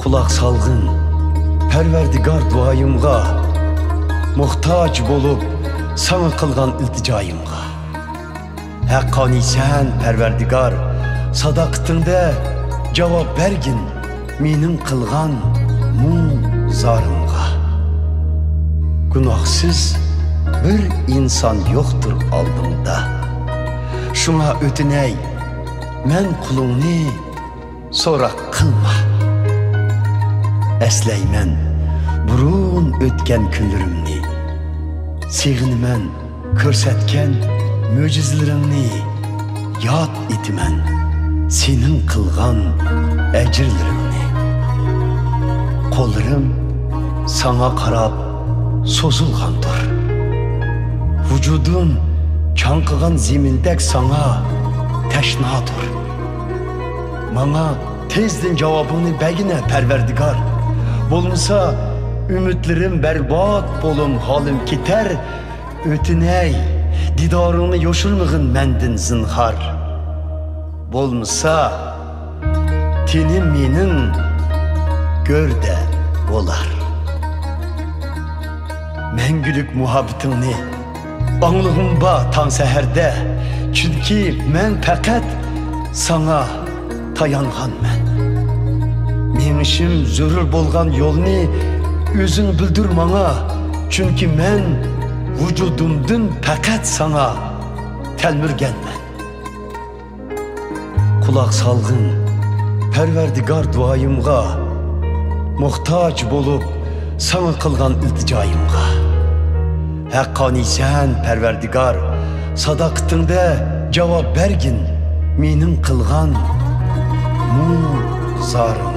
Kulak salgın Perverdigar duayımga, muhtaç bolup sana kılgan ilticayımga. Hakkani sen Perverdigar, sadaqtında cevap bergin menin kılgan zarımga. Günahsız bir insan yoktur aldımda. Şuna ötüney, men kulunu sonra kılma. Esleymen burun ötken günlerimni, sevinimen körsetken möcüzlerimni yad etimen senin kılgan ecirlerimni. Kollarım sana karab sozulgandır. Vücudum çankıgan zemindek sana teşnadır. Bana tezdin cevabını begine Perverdigar. Bolmasa ümitlerim berbat bolum halim kiter. Ötüney didarını yoşulmağın mendin zinhar. Bolmasa tenim menin gör de bolar. Mengülük muhabbetini anlığımba tan seherde. Çünkü men fakat sana tayangan men. Menişim zörür bolgan yolni özün bildir bana. Çünkü men vücudumdun fakat sana telmürgen men. Kulak salgın Perverdigar duayımga, muhtaç bolup sana kılgan ilticayımga. Hakkani sen Perverdigar, sadaqtında cevap bergin menin kılgan zarım.